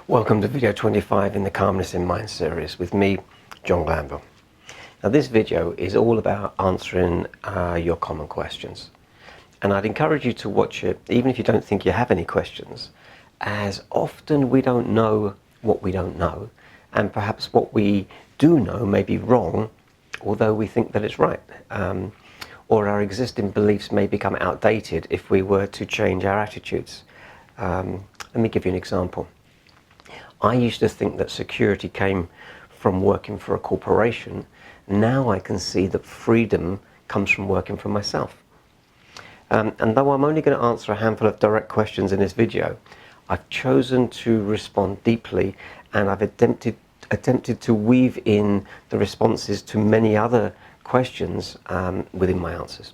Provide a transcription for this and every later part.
Welcome to video 25 in the Calmness in Mind series with me, John Glanvill. Now this video is all about answering your common questions. And I'd encourage you to watch it even if you don't think you have any questions, as often we don't know what we don't know, and perhaps what we do know may be wrong, although we think that it's right. Or our existing beliefs may become outdated if we were to change our attitudes. Let me give you an example. I used to think that security came from working for a corporation. Now I can see that freedom comes from working for myself. And though I'm only going to answer a handful of direct questions in this video, I've chosen to respond deeply, and I've attempted to weave in the responses to many other questions within my answers.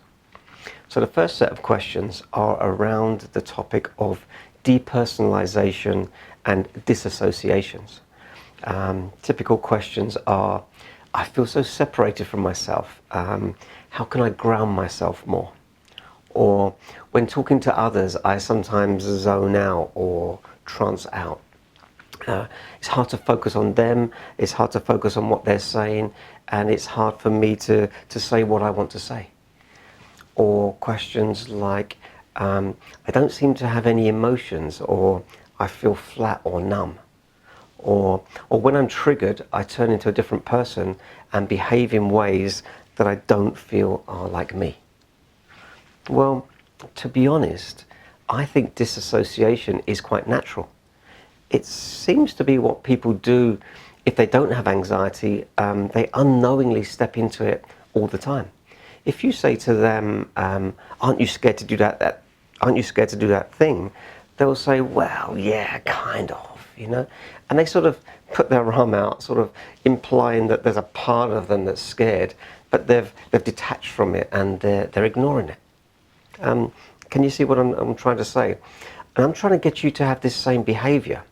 So the first set of questions are around the topic of depersonalization and disassociations. Typical questions are, I feel so separated from myself. How can I ground myself more? Or when talking to others, I sometimes zone out or trance out. It's hard to focus on them, it's hard to focus on what they're saying, and it's hard for me to say what I want to say. Or questions like, I don't seem to have any emotions, or I feel flat or numb. Or when I'm triggered, I turn into a different person and behave in ways that I don't feel are like me. Well, to be honest, I think disassociation is quite natural. It seems to be what people do if they don't have anxiety. They unknowingly step into it all the time. If you say to them, aren't you scared to do that? Aren't you scared to do that thing? They'll say, well, yeah, kind of, you know. And they sort of put their arm out, sort of implying that there's a part of them that's scared, but they've detached from it and they're ignoring it. Can you see what I'm trying to say? And I'm trying to get you to have this same behavior,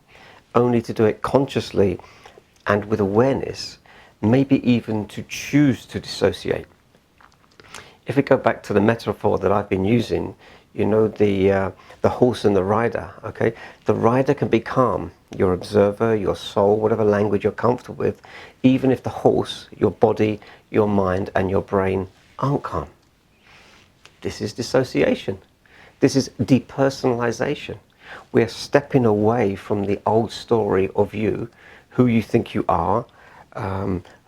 only to do it consciously and with awareness, maybe even to choose to dissociate. If we go back to the metaphor that I've been using, you know, the horse and the rider, okay? The rider can be calm, your observer, your soul, whatever language you're comfortable with, even if the horse, your body, your mind, and your brain aren't calm. This is dissociation. This is depersonalization. We're stepping away from the old story of you, who you think you are,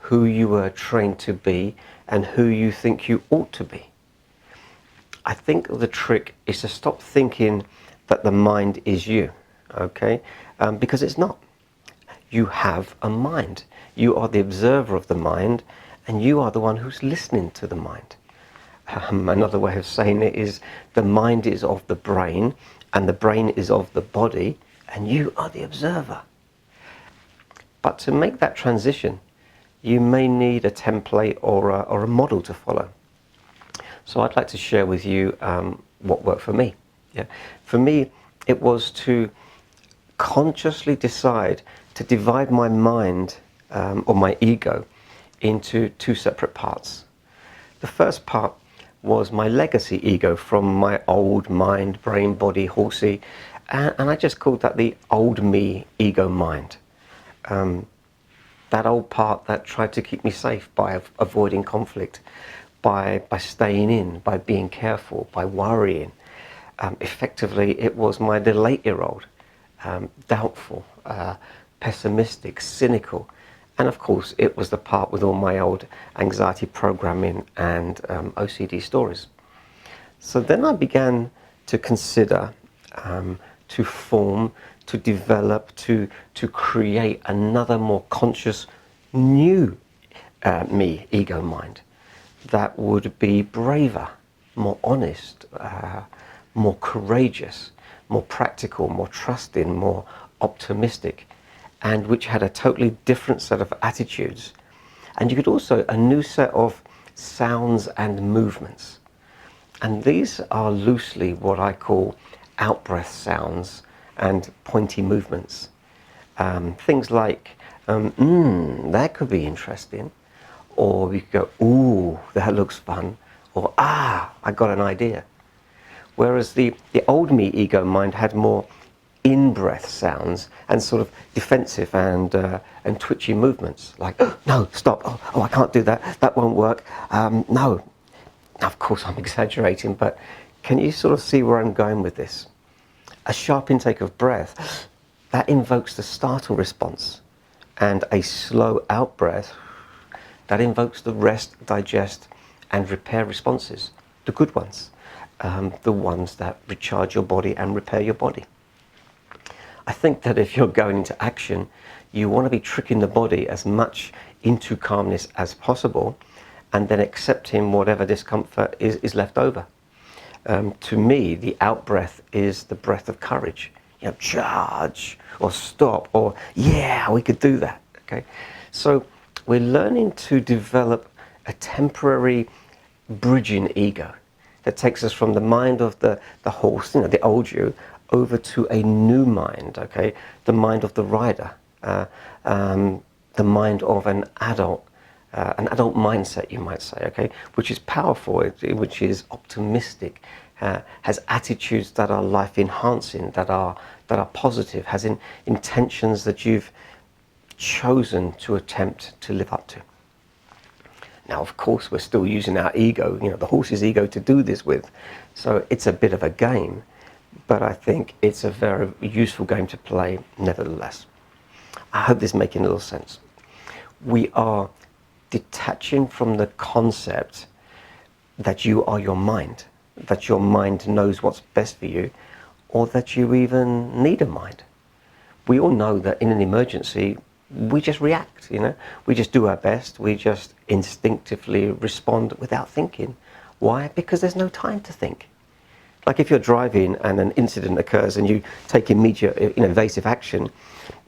who you were trained to be, and who you think you ought to be. I think the trick is to stop thinking that the mind is you, okay? Because it's not. You have a mind. You are the observer of the mind, and you are the one who's listening to the mind. Another way of saying it is the mind is of the brain, and the brain is of the body, and you are the observer. But to make that transition, you may need a template or a model to follow. So I'd like to share with you what worked for me. Yeah. For me, it was to consciously decide to divide my mind or my ego into two separate parts. The first part was my legacy ego from my old mind, brain, body, horsey, and I just called that the old me ego mind. That old part that tried to keep me safe by avoiding conflict, by staying in, by being careful, by worrying. Effectively, it was my little 8-year-old, doubtful, pessimistic, cynical, and of course it was the part with all my old anxiety programming and OCD stories. So then I began to consider, to form, to develop, to create another more conscious, new me, ego mind, that would be braver, more honest, more courageous, more practical, more trusting, more optimistic, and which had a totally different set of attitudes. And you could also, a new set of sounds and movements. And these are loosely what I call out-breath sounds and pointy movements. Things like, that could be interesting. Or you could go, ooh, that looks fun. Or, I got an idea. Whereas the old me ego mind had more in-breath sounds and sort of defensive and twitchy movements, like, no, stop, oh, I can't do that, that won't work, no. Now, of course, I'm exaggerating, but can you sort of see where I'm going with this? A sharp intake of breath, that invokes the startle response, and a slow out-breath, that invokes the rest, digest, and repair responses, the good ones, the ones that recharge your body and repair your body. I think that if you're going into action, you want to be tricking the body as much into calmness as possible, and then accepting whatever discomfort is left over. To me, the out-breath is the breath of courage. You know, charge, or stop, or yeah, we could do that. Okay, so we're learning to develop a temporary bridging ego that takes us from the mind of the horse, you know, the old you, over to a new mind, okay? The mind of the rider, the mind of an adult mindset, you might say, okay? Which is powerful, which is optimistic, has attitudes that are life-enhancing, that are positive, has intentions that you've chosen to attempt to live up to. Now, of course, we're still using our ego, you know, the horse's ego, to do this with. So it's a bit of a game, but I think it's a very useful game to play nevertheless. I hope this is making a little sense. We are detaching from the concept that you are your mind, that your mind knows what's best for you, or that you even need a mind. We all know that in an emergency, we just react, you know. We just do our best. We just instinctively respond without thinking. Why? Because there's no time to think. Like if you're driving and an incident occurs and you take immediate, evasive action,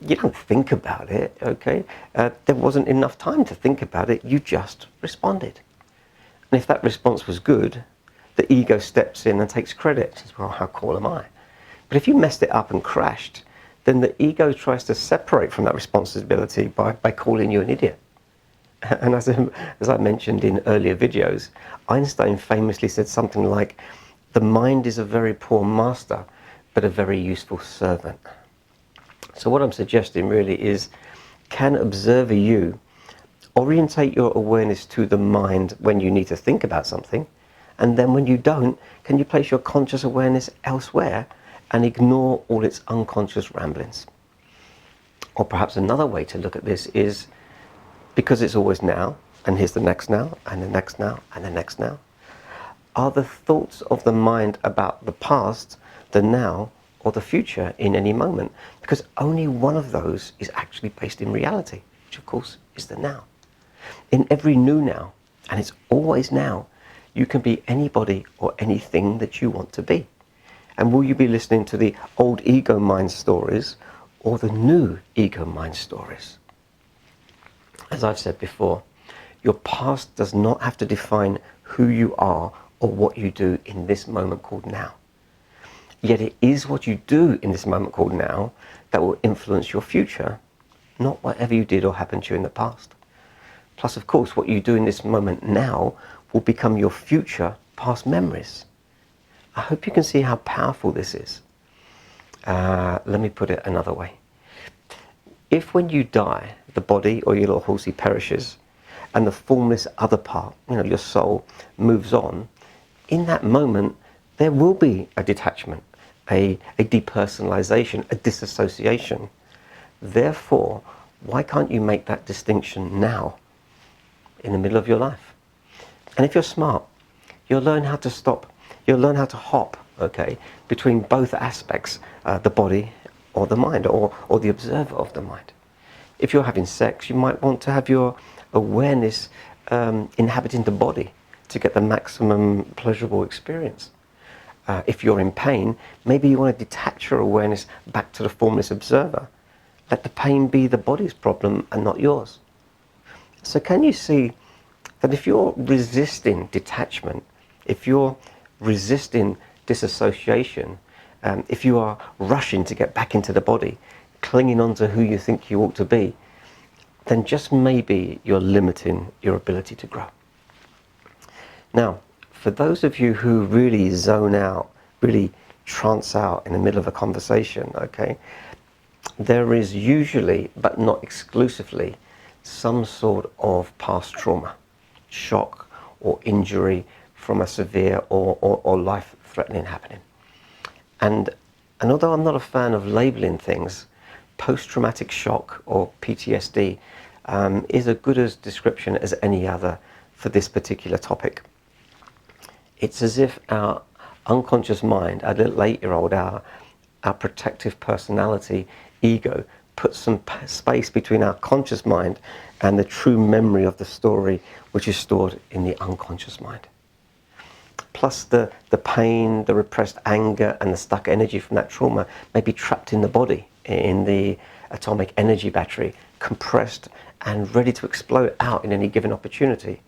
you don't think about it, okay? There wasn't enough time to think about it. You just responded. And if that response was good, the ego steps in and takes credit. Says, well, how cool am I? But if you messed it up and crashed, then the ego tries to separate from that responsibility by calling you an idiot. And as I mentioned in earlier videos, Einstein famously said something like, the mind is a very poor master, but a very useful servant. So what I'm suggesting really is, can observer you orientate your awareness to the mind when you need to think about something, and then when you don't, can you place your conscious awareness elsewhere and ignore all its unconscious ramblings? Or perhaps another way to look at this is, because it's always now, and here's the next now, and the next now, and the next now, are the thoughts of the mind about the past, the now, or the future in any moment? Because only one of those is actually based in reality, which of course is the now. In every new now, and it's always now, you can be anybody or anything that you want to be. And will you be listening to the old ego mind stories or the new ego mind stories? As I've said before, your past does not have to define who you are or what you do in this moment called now. Yet it is what you do in this moment called now that will influence your future, not whatever you did or happened to you in the past. Plus, of course, what you do in this moment now will become your future past memories. I hope you can see how powerful this is. Let me put it another way. If when you die, the body or your little horsey perishes, and the formless other part, your soul, moves on, in that moment, there will be a detachment, a depersonalization, a disassociation. Therefore, why can't you make that distinction now, in the middle of your life? And if you're smart, you'll learn how to stop. You'll learn how to hop, okay, between both aspects, the body or the mind, or the observer of the mind. If you're having sex, you might want to have your awareness inhabiting the body to get the maximum pleasurable experience. If you're in pain, maybe you want to detach your awareness back to the formless observer. Let the pain be the body's problem and not yours. So can you see that if you're resisting detachment, if you're resisting disassociation, if you are rushing to get back into the body, clinging on to who you think you ought to be, then just maybe you're limiting your ability to grow. Now, for those of you who really zone out, really trance out in the middle of a conversation, okay, there is usually, but not exclusively, some sort of past trauma, shock or injury from a severe or life-threatening happening. And although I'm not a fan of labeling things, post-traumatic shock or PTSD is as good a description as any other for this particular topic. It's as if our unconscious mind, our little 8-year-old, our protective personality, ego, puts some space between our conscious mind and the true memory of the story, which is stored in the unconscious mind. Plus the pain, the repressed anger, and the stuck energy from that trauma may be trapped in the body, in the atomic energy battery, compressed and ready to explode out in any given opportunity,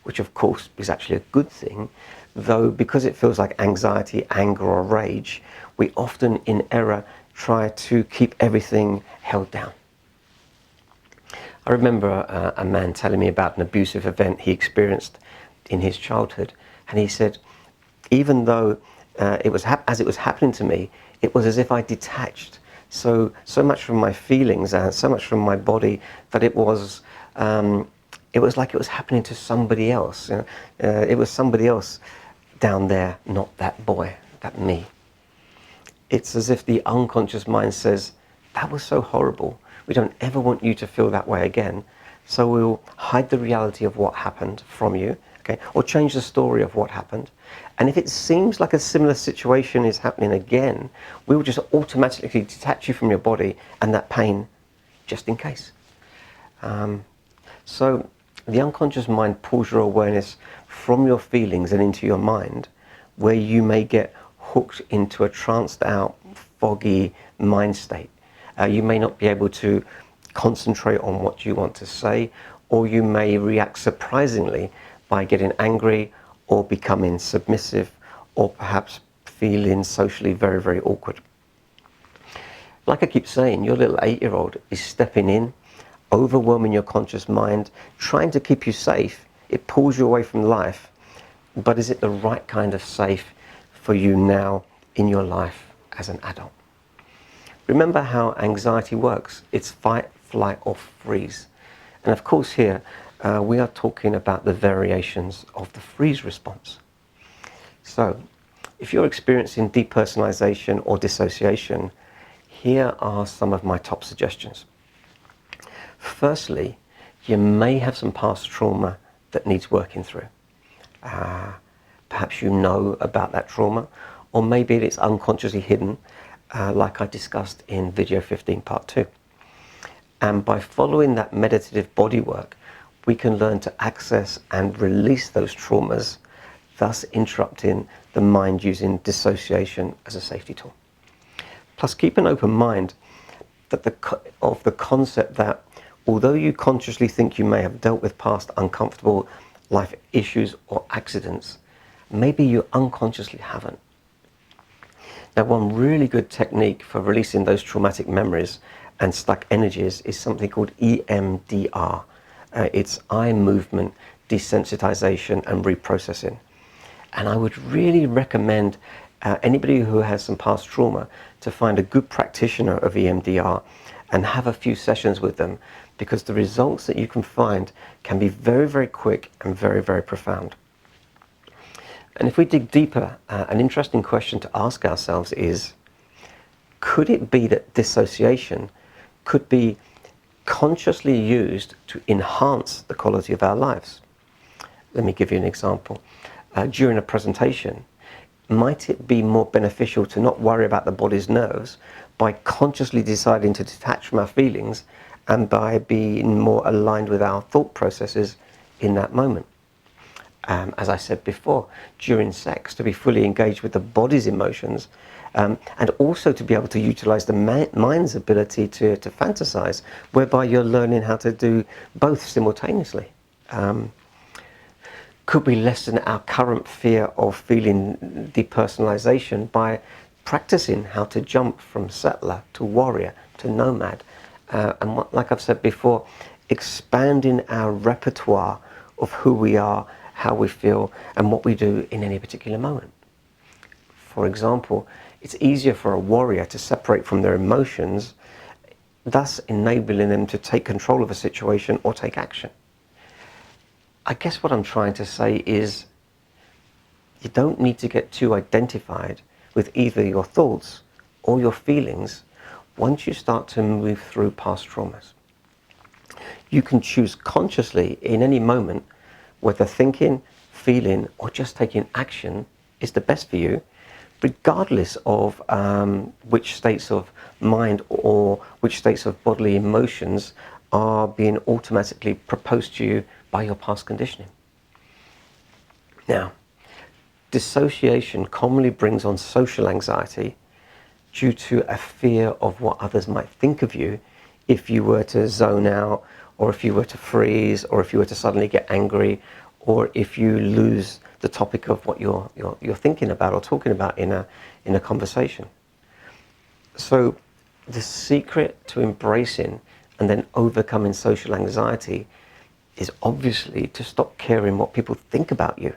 which of course is actually a good thing, though because it feels like anxiety, anger, or rage, we often in error try to keep everything held down. I remember a man telling me about an abusive event he experienced in his childhood, and he said, even though as it was happening to me, it was as if I detached so much from my feelings and so much from my body that it was like it was happening to somebody else. It was somebody else down there, not that boy, that me. It's as if the unconscious mind says, that was so horrible. We don't ever want you to feel that way again. So we'll hide the reality of what happened from you, okay, or change the story of what happened. And if it seems like a similar situation is happening again, we will just automatically detach you from your body and that pain, just in case. So the unconscious mind pulls your awareness from your feelings and into your mind, where you may get hooked into a tranced out, foggy mind state. You may not be able to concentrate on what you want to say, or you may react surprisingly by getting angry or becoming submissive, or perhaps feeling socially very, very awkward. Like I keep saying, your little 8-year-old is stepping in, overwhelming your conscious mind, trying to keep you safe. It pulls you away from life, but is it the right kind of safe for you now in your life as an adult? Remember how anxiety works. It's fight, flight, or freeze. And of course here, we are talking about the variations of the freeze response. So, if you're experiencing depersonalization or dissociation, here are some of my top suggestions. Firstly, you may have some past trauma that needs working through. Perhaps you know about that trauma, or maybe it's unconsciously hidden, like I discussed in video 15 part 2. And by following that meditative body work, we can learn to access and release those traumas, thus interrupting the mind using dissociation as a safety tool. Plus, keep an open mind that of the concept that although you consciously think you may have dealt with past uncomfortable life issues or accidents, maybe you unconsciously haven't. Now, one really good technique for releasing those traumatic memories and stuck energies is something called EMDR. It's eye movement desensitization and reprocessing. And I would really recommend anybody who has some past trauma to find a good practitioner of EMDR and have a few sessions with them, because the results that you can find can be very, very quick and very, very profound. And if we dig deeper, an interesting question to ask ourselves is, could it be that dissociation could be consciously used to enhance the quality of our lives? Let me give you an example. During a presentation, might it be more beneficial to not worry about the body's nerves by consciously deciding to detach from our feelings and by being more aligned with our thought processes in that moment? As I said before, during sex, to be fully engaged with the body's emotions, and also to be able to utilize the mind's ability to fantasize, whereby you're learning how to do both simultaneously. Could we lessen our current fear of feeling depersonalization by practicing how to jump from settler to warrior to nomad? Like I've said before, expanding our repertoire of who we are, how we feel, and what we do in any particular moment. For example, It's easier for a warrior to separate from their emotions, thus enabling them to take control of a situation or take action. I guess what I'm trying to say is you don't need to get too identified with either your thoughts or your feelings once you start to move through past traumas. You can choose consciously in any moment whether thinking, feeling, or just taking action is the best for you, regardless of which states of mind or which states of bodily emotions are being automatically proposed to you by your past conditioning. Now, dissociation commonly brings on social anxiety due to a fear of what others might think of you if you were to zone out, or if you were to freeze, or if you were to suddenly get angry, or if you lose the topic of what you're thinking about or talking about in a conversation. So the secret to embracing and then overcoming social anxiety is obviously to stop caring what people think about you,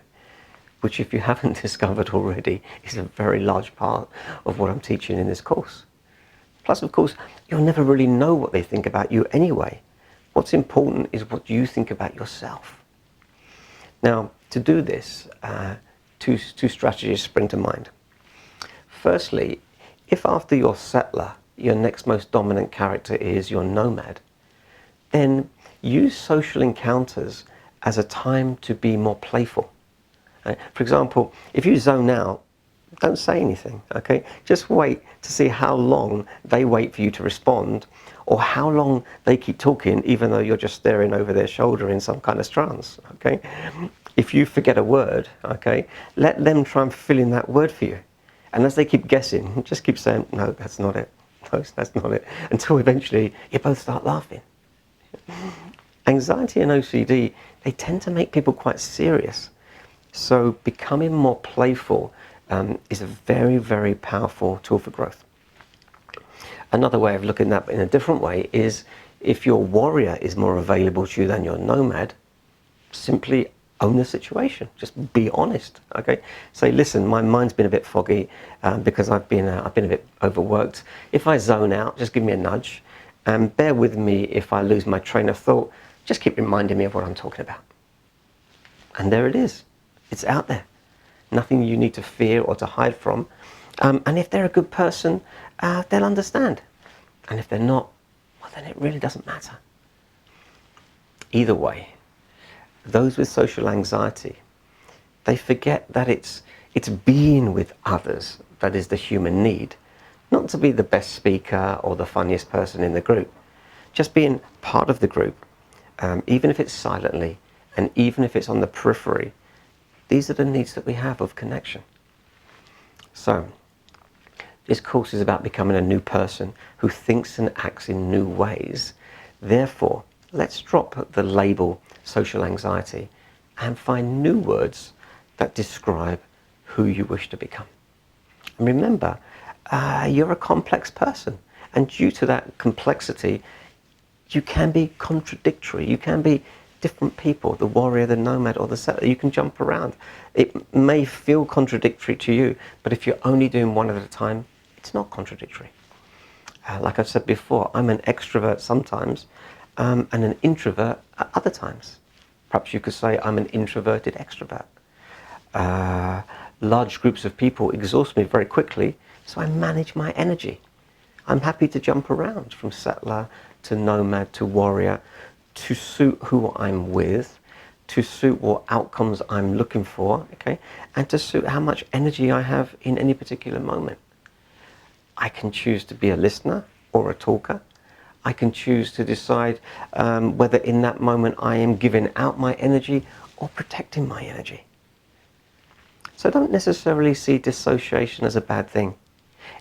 which, if you haven't discovered already, is a very large part of what I'm teaching in this course. Plus, of course, you'll never really know what they think about you anyway. What's important is what you think about yourself. Now, to do this, two strategies spring to mind. Firstly, if after your settler, your next most dominant character is your nomad, then use social encounters as a time to be more playful. For example, if you zone out, don't say anything, okay? Just wait to see how long they wait for you to respond, or how long they keep talking even though you're just staring over their shoulder in some kind of trance, okay? If you forget a word, okay, let them try and fill in that word for you. And as they keep guessing, just keep saying, no, that's not it. No, that's not it. Until eventually you both start laughing. Anxiety and OCD, they tend to make people quite serious. So becoming more playful is a very, very powerful tool for growth. Another way of looking at that in a different way is, if your warrior is more available to you than your nomad, simply own the situation. Just be honest, okay? Say, listen, my mind's been a bit foggy because I've been a bit overworked. If I zone out, just give me a nudge, and bear with me if I lose my train of thought. Just keep reminding me of what I'm talking about. And there it is. It's out there. Nothing you need to fear or to hide from. And if they're a good person, they'll understand. And if they're not, well, then it really doesn't matter. Either way, those with social anxiety, they forget that it's being with others that is the human need, not to be the best speaker or the funniest person in the group. Just being part of the group, even if it's silently and even if it's on the periphery, these are the needs that we have of connection. So, this course is about becoming a new person who thinks and acts in new ways. Therefore, let's drop the label social anxiety and find new words that describe who you wish to become. And remember, you're a complex person, and due to that complexity, you can be contradictory. You can be different people, the warrior, the nomad, or the settler. You can jump around. It may feel contradictory to you, but if you're only doing one at a time, it's not contradictory. Like I've said before, I'm an extrovert sometimes and an introvert at other times. Perhaps you could say I'm an introverted extrovert. Large groups of people exhaust me very quickly, so I manage my energy. I'm happy to jump around from settler to nomad to warrior to suit who I'm with, to suit what outcomes I'm looking for, okay, and to suit how much energy I have in any particular moment. I can choose to be a listener or a talker. I can choose to decide whether in that moment I am giving out my energy or protecting my energy. So don't necessarily see dissociation as a bad thing.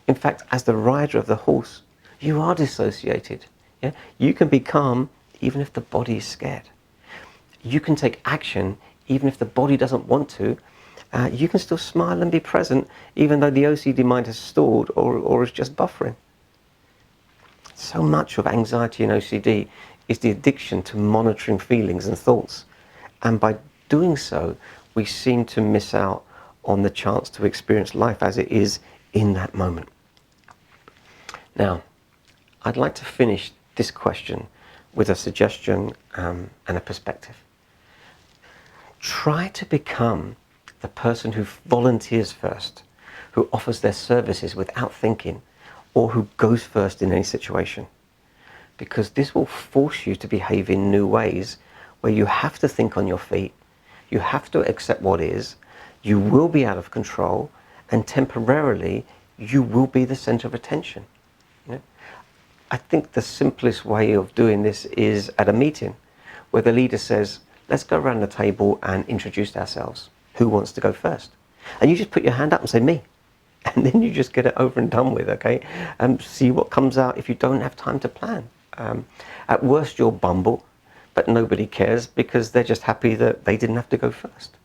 In fact, as the rider of the horse, you are dissociated. Yeah? You can be calm even if the body is scared. You can take action even if the body doesn't want to. You can still smile and be present even though the OCD mind has stalled or is just buffering. So much of anxiety and OCD is the addiction to monitoring feelings and thoughts. And by doing so, we seem to miss out on the chance to experience life as it is in that moment. Now, I'd like to finish this question with a suggestion and a perspective. Try to become the person who volunteers first, who offers their services without thinking, or who goes first in any situation. Because this will force you to behave in new ways where you have to think on your feet, you have to accept what is, you will be out of control, and temporarily you will be the center of attention. You know? I think the simplest way of doing this is at a meeting where the leader says, let's go around the table and introduce ourselves. Who wants to go first? And you just put your hand up and say, me. And then you just get it over and done with, okay? See what comes out if you don't have time to plan. At worst, you'll bumble, but nobody cares because they're just happy that they didn't have to go first.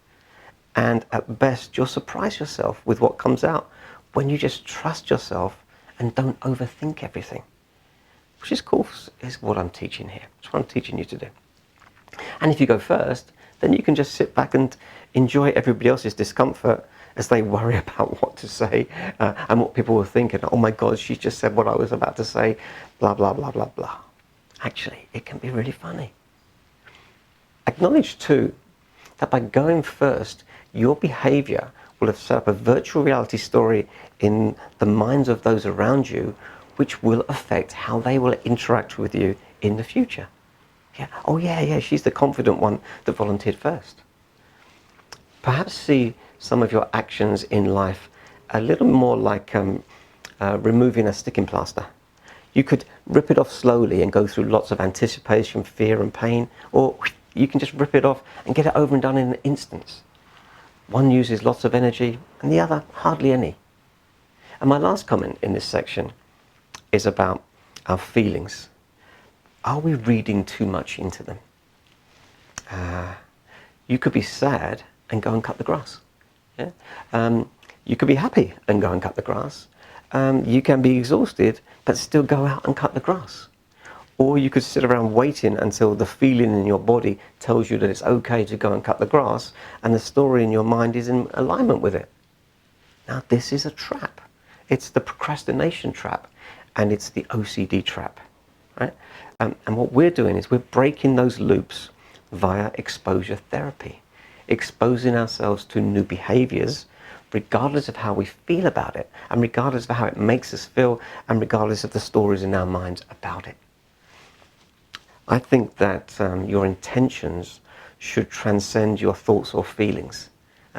And at best, you'll surprise yourself with what comes out when you just trust yourself and don't overthink everything. Which is cool, is what I'm teaching here. It's what I'm teaching you to do. And if you go first, then you can just sit back and enjoy everybody else's discomfort as they worry about what to say and what people will think. And, oh my God, she just said what I was about to say, blah, blah, blah, blah, blah. Actually, it can be really funny. Acknowledge too that by going first, your behavior will have set up a virtual reality story in the minds of those around you, which will affect how they will interact with you in the future. Yeah. Oh yeah, she's the confident one that volunteered first. Perhaps see some of your actions in life a little more like removing a sticking plaster. You could rip it off slowly and go through lots of anticipation, fear and pain, or you can just rip it off and get it over and done in an instant. One uses lots of energy and the other hardly any. And my last comment in this section is about our feelings. Are we reading too much into them? You could be sad and go and cut the grass. Yeah? You could be happy and go and cut the grass. You can be exhausted but still go out and cut the grass. Or you could sit around waiting until the feeling in your body tells you that it's okay to go and cut the grass and the story in your mind is in alignment with it. Now this is a trap. It's the procrastination trap and it's the OCD trap. Right? And what we're doing is we're breaking those loops via exposure therapy, exposing ourselves to new behaviors regardless of how we feel about it and regardless of how it makes us feel and regardless of the stories in our minds about it. I think that your intentions should transcend your thoughts or feelings.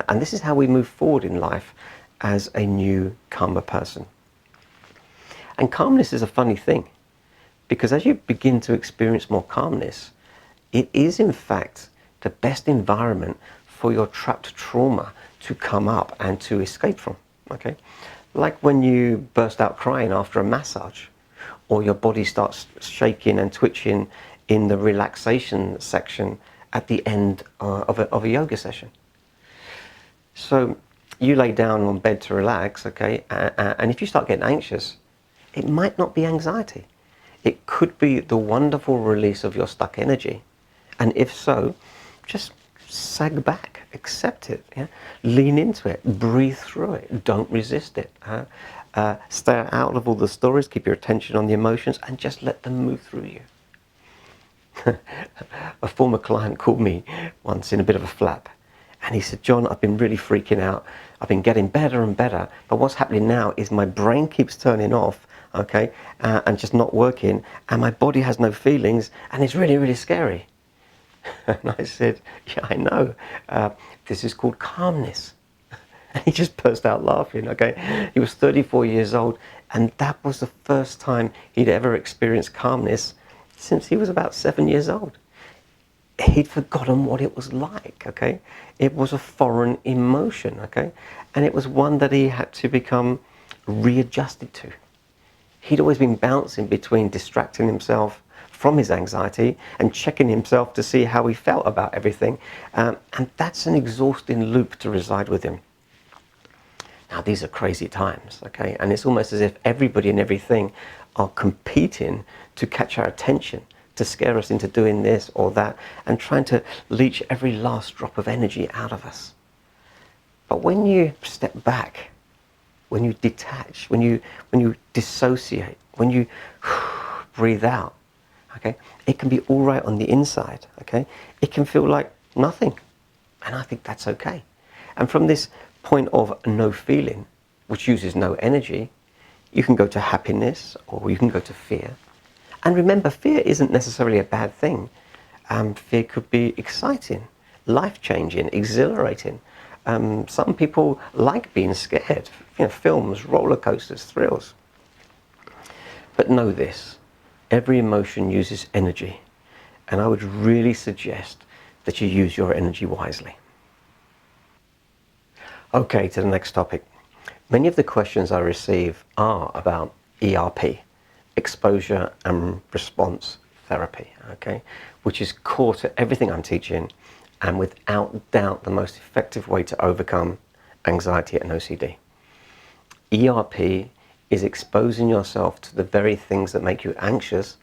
And this is how we move forward in life as a new, calmer person. And calmness is a funny thing. Because as you begin to experience more calmness, it is in fact the best environment for your trapped trauma to come up and to escape from. Okay? Like when you burst out crying after a massage, or your body starts shaking and twitching in the relaxation section at the end of a yoga session. So you lay down on bed to relax, okay? And if you start getting anxious, it might not be anxiety. It could be the wonderful release of your stuck energy. And if so, just sag back, accept it, yeah? Lean into it, breathe through it, don't resist it. Stay out of all the stories, keep your attention on the emotions and just let them move through you. A former client called me once in a bit of a flap and he said, John, I've been really freaking out. I've been getting better and better, but what's happening now is my brain keeps turning off, okay, and just not working, and my body has no feelings, and it's really, really scary. And I said, yeah, I know. This is called calmness. And he just burst out laughing, okay? He was 34 years old, and that was the first time he'd ever experienced calmness since he was about 7 years old. He'd forgotten what it was like, okay? It was a foreign emotion, okay? And it was one that he had to become readjusted to. He'd always been bouncing between distracting himself from his anxiety and checking himself to see how he felt about everything. And that's an exhausting loop to reside with him. Now, these are crazy times, okay? And it's almost as if everybody and everything are competing to catch our attention, to scare us into doing this or that, and trying to leech every last drop of energy out of us. But when you step back when you detach, when you dissociate, when you breathe out, okay, it can be all right on the inside, okay? It can feel like nothing, and I think that's okay. And from this point of no feeling, which uses no energy, you can go to happiness or you can go to fear. And remember, fear isn't necessarily a bad thing. Fear could be exciting, life-changing, exhilarating. Some people like being scared. Films, roller coasters, thrills. But know this, every emotion uses energy. And I would really suggest that you use your energy wisely. Okay, to the next topic. Many of the questions I receive are about ERP, exposure and response therapy, okay, which is core to everything I'm teaching and without doubt the most effective way to overcome anxiety and OCD. ERP is exposing yourself to the very things that make you anxious,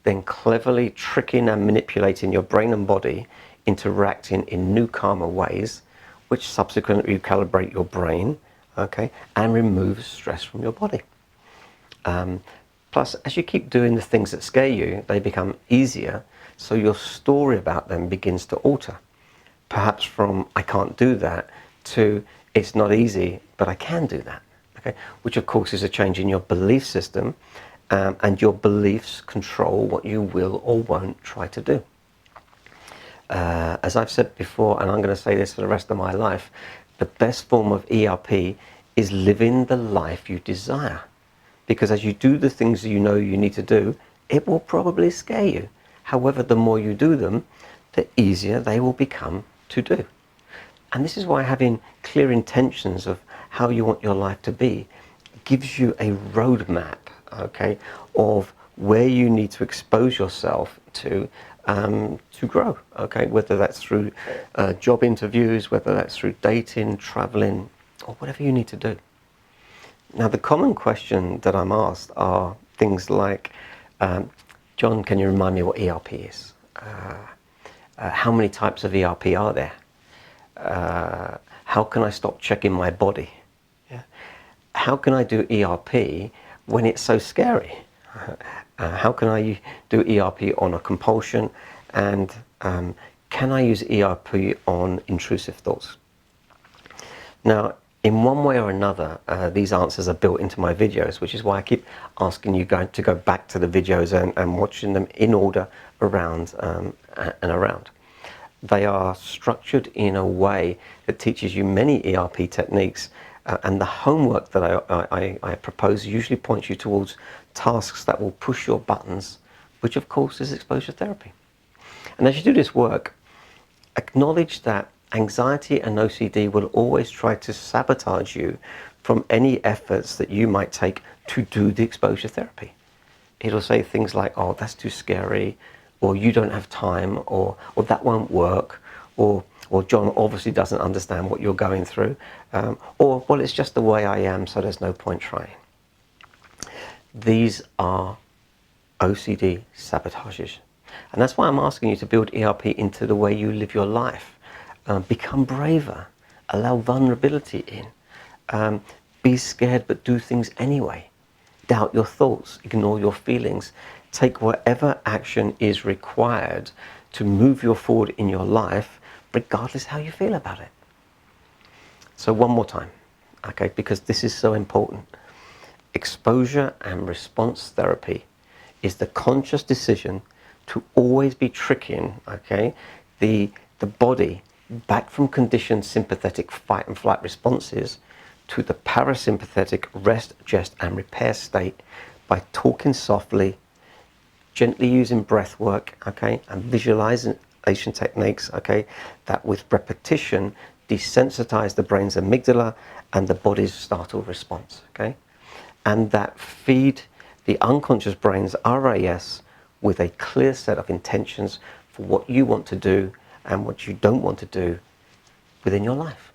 then cleverly tricking and manipulating your brain and body into reacting in new calmer ways, which subsequently recalibrate your brain, okay, and remove stress from your body. Plus, as you keep doing the things that scare you, they become easier, so your story about them begins to alter. Perhaps from I can't do that to it's not easy, but I can do that. Okay? Which of course is a change in your belief system, and your beliefs control what you will or won't try to do. As I've said before, and I'm going to say this for the rest of my life, the best form of ERP is living the life you desire. Because as you do the things you know you need to do, it will probably scare you. However, the more you do them, the easier they will become to do. And this is why having clear intentions of how you want your life to be gives you a roadmap, okay, of where you need to expose yourself to grow, okay, whether that's through job interviews, whether that's through dating, traveling, or whatever you need to do. Now, the common question that I'm asked are things like, John, can you remind me what ERP is? How many types of ERP are there? How can I stop checking my body? Yeah. How can I do ERP when it's so scary? How can I do ERP on a compulsion? And can I use ERP on intrusive thoughts? Now, in one way or another, these answers are built into my videos, which is why I keep asking you to go back to the videos and watching them in order around and around. They are structured in a way that teaches you many ERP techniques, and the homework that I propose usually points you towards tasks that will push your buttons, which of course is exposure therapy. And as you do this work, acknowledge that anxiety and OCD will always try to sabotage you from any efforts that you might take to do the exposure therapy. It'll say things like, oh, that's too scary, or you don't have time, or that won't work, or John obviously doesn't understand what you're going through, or, well, it's just the way I am, so there's no point trying. These are OCD sabotages. And that's why I'm asking you to build ERP into the way you live your life. Become braver, allow vulnerability in, be scared but do things anyway, doubt your thoughts, ignore your feelings, take whatever action is required to move you forward in your life, regardless how you feel about it. So one more time, okay, because this is so important. Exposure and response therapy is the conscious decision to always be tricking, okay, the body back from conditioned sympathetic fight and flight responses to the parasympathetic rest, digest and repair state by talking softly, gently using breath work, okay, and visualization techniques, okay, that with repetition desensitize the brain's amygdala and the body's startle response, okay, and that feed the unconscious brain's RAS with a clear set of intentions for what you want to do and what you don't want to do within your life.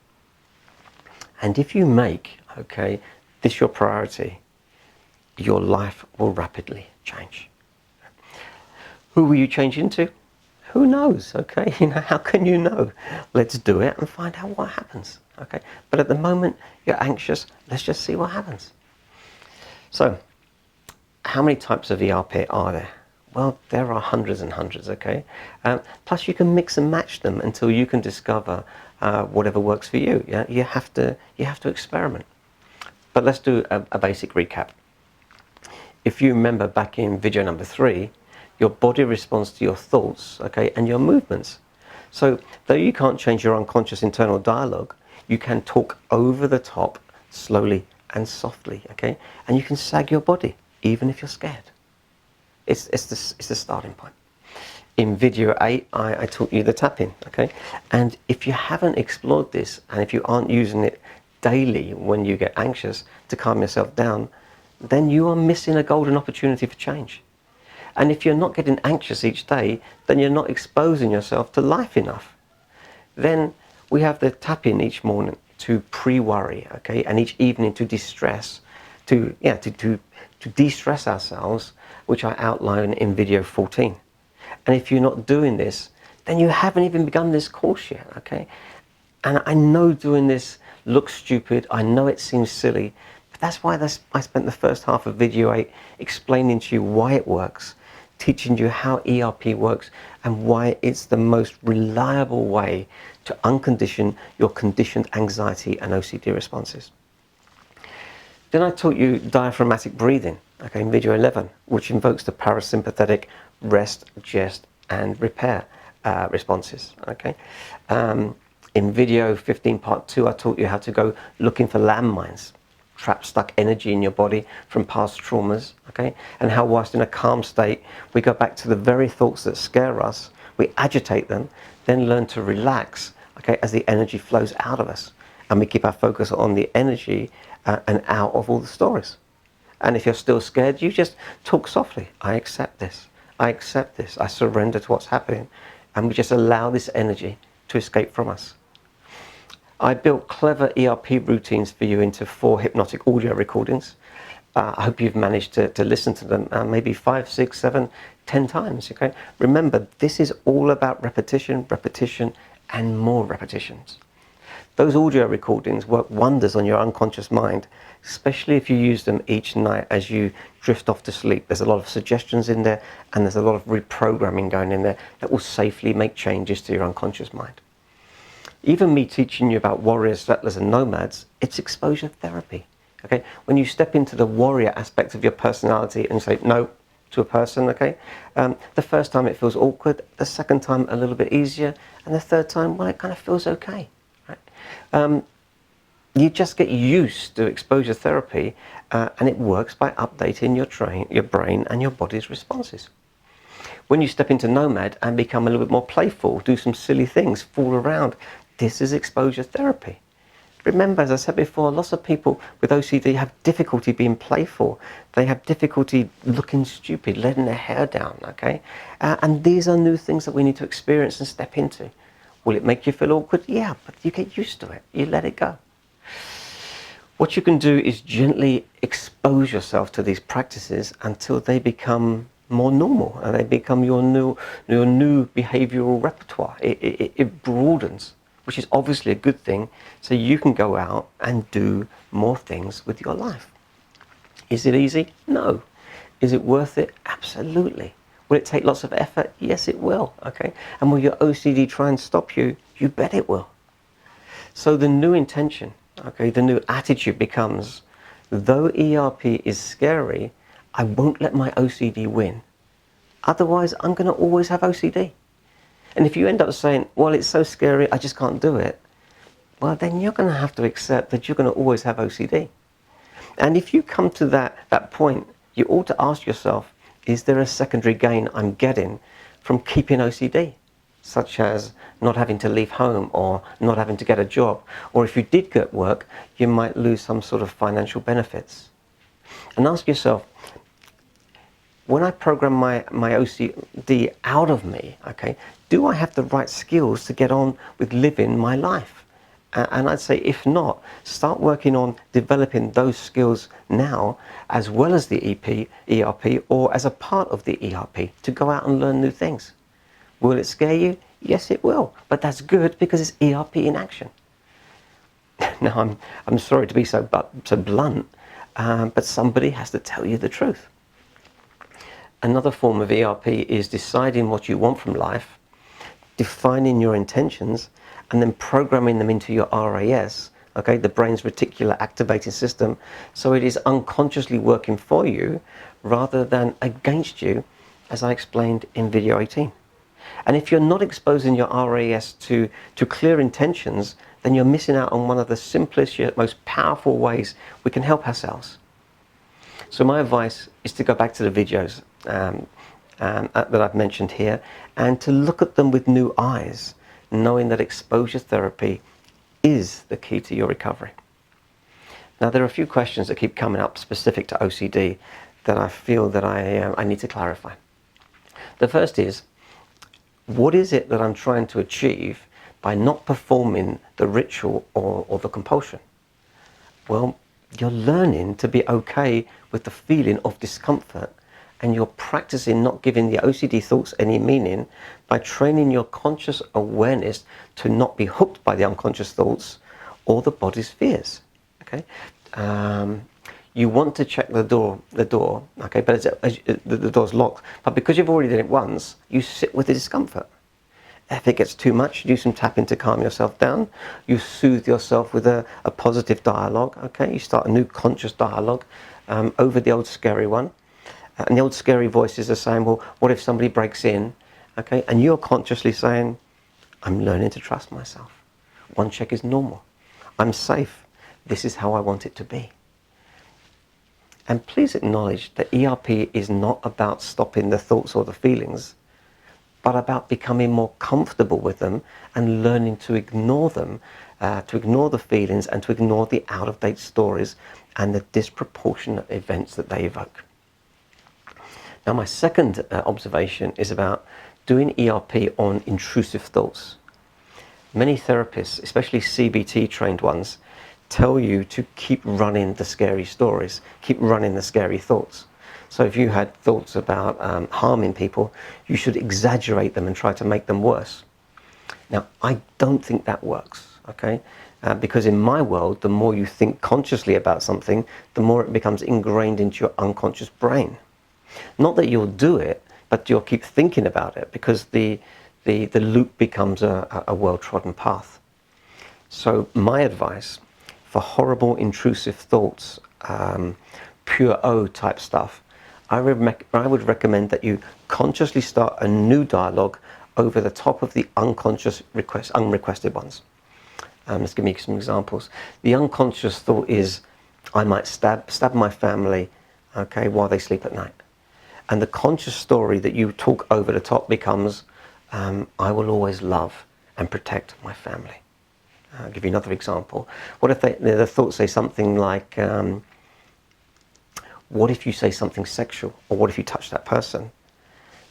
And if you make, okay, this your priority, your life will rapidly change. Who will you change into? Who knows, okay? How can you know? Let's do it and find out what happens, okay? But at the moment, you're anxious. Let's just see what happens. So, how many types of ERP are there? Well, there are hundreds and hundreds, okay? Plus, you can mix and match them until you can discover whatever works for you. Yeah, you have to experiment. But let's do a basic recap. If you remember back in video number 3, your body responds to your thoughts, okay, and your movements. So, though you can't change your unconscious internal dialogue, you can talk over the top, slowly and softly, okay? And you can sag your body, even if you're scared. It's the starting point. In video 8, I taught you the tapping, okay? And if you haven't explored this, and if you aren't using it daily when you get anxious to calm yourself down, then you are missing a golden opportunity for change. And if you're not getting anxious each day, then you're not exposing yourself to life enough. Then we have the tapping each morning to pre-worry, okay? And each evening to de-stress, to de-stress ourselves, which I outline in video 14. And if you're not doing this, then you haven't even begun this course yet, okay? And I know doing this looks stupid, I know it seems silly, but that's why I spent the first half of video 8 explaining to you why it works, teaching you how ERP works, and why it's the most reliable way to uncondition your conditioned anxiety and OCD responses. Then I taught you diaphragmatic breathing, okay, in video 11, which invokes the parasympathetic rest, gest, and repair responses, okay. In video 15 part 2, I taught you how to go looking for landmines, trapped stuck energy in your body from past traumas, okay, and how whilst in a calm state, we go back to the very thoughts that scare us, we agitate them, then learn to relax, okay, as the energy flows out of us, and we keep our focus on the energy and out of all the stories. And if you're still scared, you just talk softly. I accept this. I accept this. I surrender to what's happening. And we just allow this energy to escape from us. I built clever ERP routines for you into 4 hypnotic audio recordings. I hope you've managed to listen to them maybe 5, 6, 7, 10 times. Okay. Remember, this is all about repetition, repetition, and more repetitions. Those audio recordings work wonders on your unconscious mind, especially if you use them each night as you drift off to sleep. There's a lot of suggestions in there, and there's a lot of reprogramming going in there that will safely make changes to your unconscious mind. Even me teaching you about warriors, settlers, and nomads, it's exposure therapy. Okay, when you step into the warrior aspect of your personality and say no to a person, okay, the first time it feels awkward, the second time a little bit easier, and the third time, well, it kind of feels okay. Right? You just get used to exposure therapy, and it works by updating your brain and your body's responses. When you step into nomad and become a little bit more playful, do some silly things, fool around, this is exposure therapy. Remember, as I said before, lots of people with OCD have difficulty being playful. They have difficulty looking stupid, letting their hair down, okay? And these are new things that we need to experience and step into. Will it make you feel awkward? Yeah, but you get used to it. You let it go. What you can do is gently expose yourself to these practices until they become more normal and they become your new behavioral repertoire. It broadens, which is obviously a good thing, so you can go out and do more things with your life. Is it easy? No. Is it worth it? Absolutely. Will it take lots of effort? Yes, it will. Okay. And will your OCD try and stop you? You bet it will. So the new intention, okay, the new attitude becomes, though ERP is scary, I won't let my OCD win. Otherwise, I'm going to always have OCD. And if you end up saying, well, it's so scary, I just can't do it, well, then you're going to have to accept that you're going to always have OCD. And if you come to that point, you ought to ask yourself, is there a secondary gain I'm getting from keeping OCD? Such as not having to leave home or not having to get a job. Or if you did get work, you might lose some sort of financial benefits. And ask yourself, when I program my OCD out of me, okay, do I have the right skills to get on with living my life? And I'd say, if not, start working on developing those skills now, as well as the ERP, or as a part of the ERP, to go out and learn new things. Will it scare you? Yes, it will. But that's good because it's ERP in action. Now, I'm sorry to be so blunt, but somebody has to tell you the truth. Another form of ERP is deciding what you want from life, defining your intentions, and then programming them into your RAS, okay, the brain's reticular activating system, so it is unconsciously working for you rather than against you, as I explained in video 18. And if you're not exposing your RAS to clear intentions, then you're missing out on one of the simplest yet most powerful ways we can help ourselves. So my advice is to go back to the videos that I've mentioned here and to look at them with new eyes, knowing that exposure therapy is the key to your recovery. Now, there are a few questions that keep coming up specific to OCD that I feel that I need to clarify. The first is, what is it that I'm trying to achieve by not performing the ritual or the compulsion? Well, you're learning to be okay with the feeling of discomfort, and you're practicing not giving the OCD thoughts any meaning by training your conscious awareness to not be hooked by the unconscious thoughts or the body's fears. Okay, you want to check the door, okay, but the door's locked. But because you've already done it once, you sit with the discomfort. If it gets too much, you do some tapping to calm yourself down. You soothe yourself with a positive dialogue. Okay, you start a new conscious dialogue over the old scary one. And the old scary voices are saying, well, what if somebody breaks in? Okay, and you're consciously saying, I'm learning to trust myself. One check is normal. I'm safe. This is how I want it to be. And please acknowledge that ERP is not about stopping the thoughts or the feelings, but about becoming more comfortable with them and learning to ignore them, to ignore the feelings and to ignore the out-of-date stories and the disproportionate events that they evoke. Now, my second observation is about doing ERP on intrusive thoughts. Many therapists, especially CBT trained ones, tell you to keep running the scary stories, keep running the scary thoughts. So if you had thoughts about harming people, you should exaggerate them and try to make them worse. Now, I don't think that works, okay? Because in my world, the more you think consciously about something, the more it becomes ingrained into your unconscious brain. Not that you'll do it, but you'll keep thinking about it because the loop becomes a well-trodden path. So my advice for horrible intrusive thoughts, pure O type stuff, I would recommend that you consciously start a new dialogue over the top of the unconscious unrequested ones. Let's give me some examples. The unconscious thought is, I might stab my family, okay, while they sleep at night. And the conscious story that you talk over the top becomes, I will always love and protect my family. I'll give you another example. What if the thoughts say something like, what if you say something sexual? Or what if you touch that person?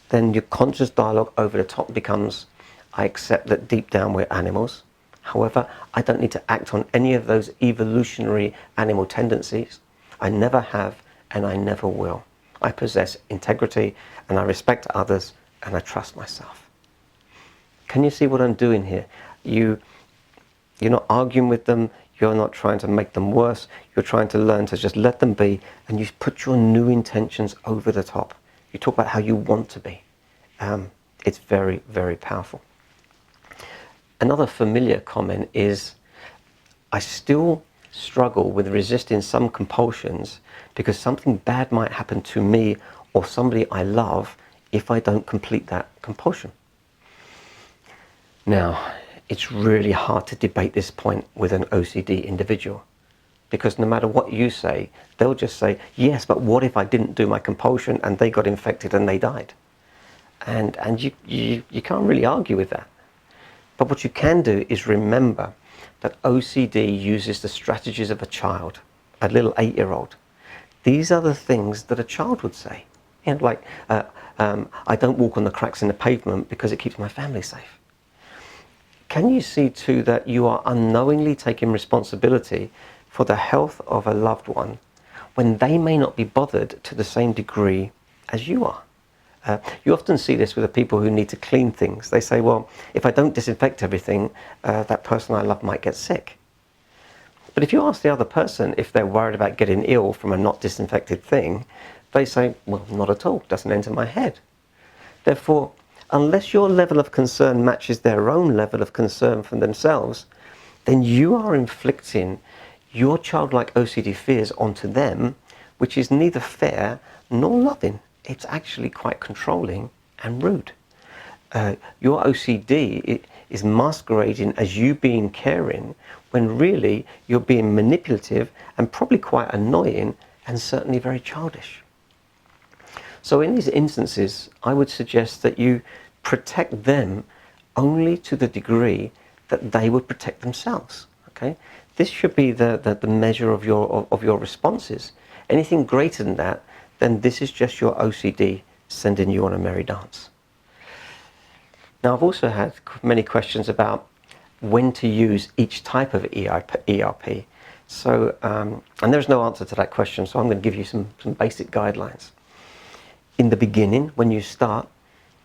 Then your conscious dialogue over the top becomes, I accept that deep down we're animals. However, I don't need to act on any of those evolutionary animal tendencies. I never have and I never will. I possess integrity and I respect others and I trust myself. Can you see what I'm doing here? You're not arguing with them. You're not trying to make them worse. You're trying to learn to just let them be, and you put your new intentions over the top. You talk about how you want to be. It's very, very powerful. Another familiar comment is, I still struggle with resisting some compulsions because something bad might happen to me or somebody I love if I don't complete that compulsion. Now, it's really hard to debate this point with an OCD individual because no matter what you say, they'll just say, yes, but what if I didn't do my compulsion and they got infected and they died? And you can't really argue with that. But what you can do is remember that OCD uses the strategies of a child, a little 8-year-old. These are the things that a child would say. You know, like, I don't walk on the cracks in the pavement because it keeps my family safe. Can you see too that you are unknowingly taking responsibility for the health of a loved one when they may not be bothered to the same degree as you are? You often see this with the people who need to clean things. They say, well, if I don't disinfect everything, that person I love might get sick. But if you ask the other person if they're worried about getting ill from a not disinfected thing, they say, well, not at all, doesn't enter my head. Therefore, unless your level of concern matches their own level of concern for themselves, then you are inflicting your childlike OCD fears onto them, which is neither fair nor loving. It's actually quite controlling and rude. Your OCD is masquerading as you being caring, when really you're being manipulative and probably quite annoying and certainly very childish. So in these instances, I would suggest that you protect them only to the degree that they would protect themselves. Okay, this should be the measure of your responses. Anything greater than that, then this is just your OCD sending you on a merry dance. Now, I've also had many questions about when to use each type of ERP. So, and there's no answer to that question, so I'm going to give you some basic guidelines. In the beginning, when you start,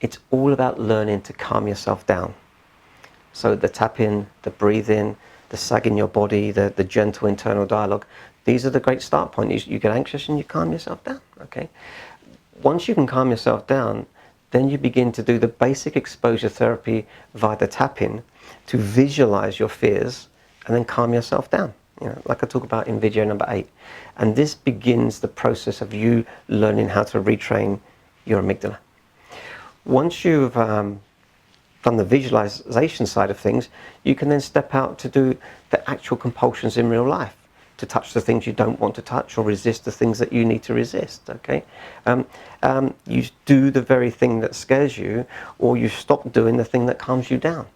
it's all about learning to calm yourself down. So the tapping, the breathing, the sag in your body, the gentle internal dialogue, these are the great start points. You get anxious and you calm yourself down, okay? Once you can calm yourself down, then you begin to do the basic exposure therapy via the tapping to visualize your fears and then calm yourself down, like I talk about in video number 8. And this begins the process of you learning how to retrain your amygdala. Once you've done the visualization side of things, you can then step out to do the actual compulsions in real life, to touch the things you don't want to touch or resist the things that you need to resist, okay? You do the very thing that scares you, or you stop doing the thing that calms you down.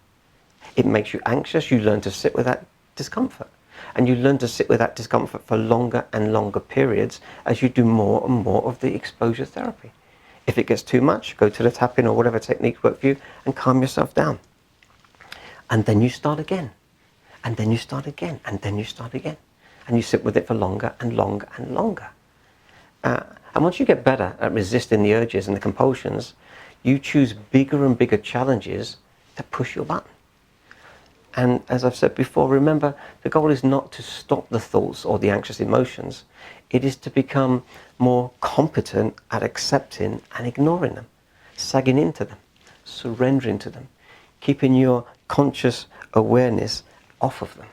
It makes you anxious, you learn to sit with that discomfort. And you learn to sit with that discomfort for longer and longer periods as you do more and more of the exposure therapy. If it gets too much, go to the tapping or whatever techniques work for you and calm yourself down. And then you start again. And then you start again. And then you start again. And you sit with it for longer and longer and longer. And once you get better at resisting the urges and the compulsions, you choose bigger and bigger challenges that push your button. And as I've said before, remember, the goal is not to stop the thoughts or the anxious emotions. It is to become more competent at accepting and ignoring them, sagging into them, surrendering to them, keeping your conscious awareness off of them.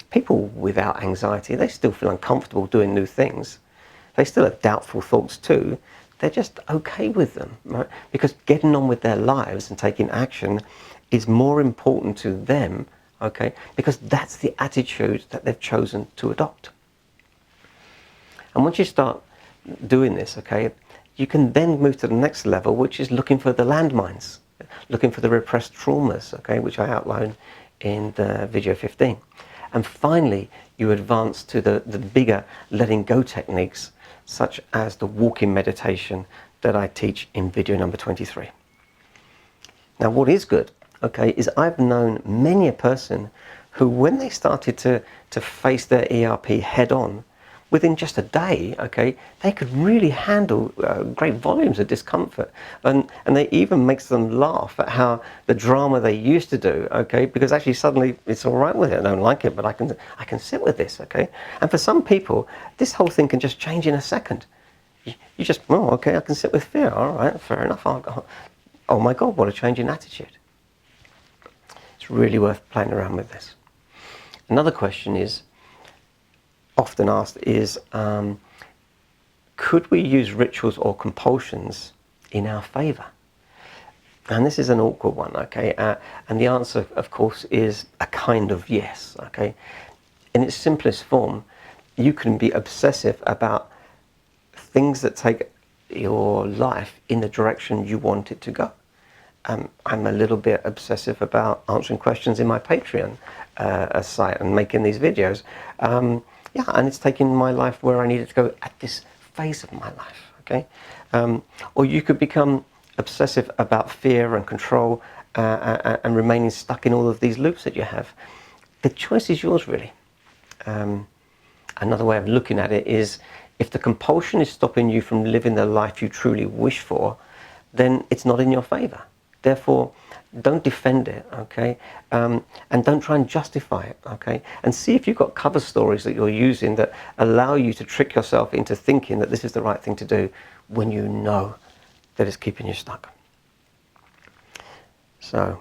People without anxiety, they still feel uncomfortable doing new things. They still have doubtful thoughts too. They're just okay with them, right? Because getting on with their lives and taking action is more important to them, okay? Because that's the attitude that they've chosen to adopt. And once you start doing this, okay, you can then move to the next level, which is looking for the landmines, looking for the repressed traumas, okay, which I outlined in the video 15. And finally, you advance to the bigger letting go techniques, such as the walking meditation that I teach in video number 23. Now, what is good, okay, is I've known many a person who, when they started to face their ERP head on, within just a day, okay, they could really handle great volumes of discomfort. And they even makes them laugh at how the drama they used to do, okay, because actually suddenly it's all right with it. I don't like it, but I can sit with this, okay. And for some people, this whole thing can just change in a second. You just, oh, okay, I can sit with fear. All right, fair enough. Oh my God, what a change in attitude. It's really worth playing around with this. Another question is, often asked is, could we use rituals or compulsions in our favor? And this is an awkward one, okay? And the answer, of course, is a kind of yes, okay? In its simplest form, you can be obsessive about things that take your life in the direction you want it to go. I'm a little bit obsessive about answering questions in my Patreon site and making these videos. Yeah, and it's taking my life where I needed to go at this phase of my life, okay? Or you could become obsessive about fear and control and remaining stuck in all of these loops that you have. The choice is yours, really. Another way of looking at it is If the compulsion is stopping you from living the life you truly wish for, then it's not in your favor. Therefore, don't defend it, okay? And don't try and justify it, okay? And see if you've got cover stories that you're using that allow you to trick yourself into thinking that this is the right thing to do when you know that it's keeping you stuck. So,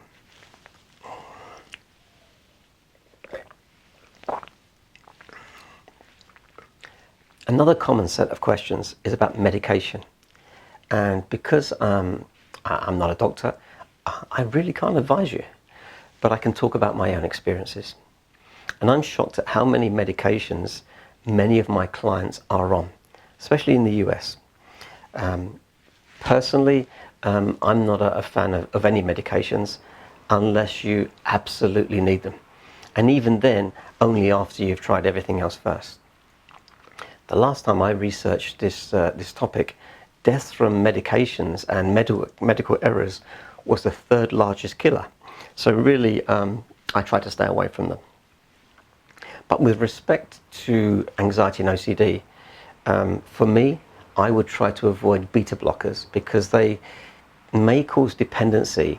another common set of questions is about medication. And because I'm not a doctor, I really can't advise you, but I can talk about my own experiences. And I'm shocked at how many medications many of my clients are on, especially in the US. Personally, I'm not a fan of any medications unless you absolutely need them. And even then, only after you've tried everything else first. The last time I researched this topic, deaths from medications and medical errors was the third largest killer. So really, I try to stay away from them. But with respect to anxiety and OCD, for me, I would try to avoid beta blockers because they may cause dependency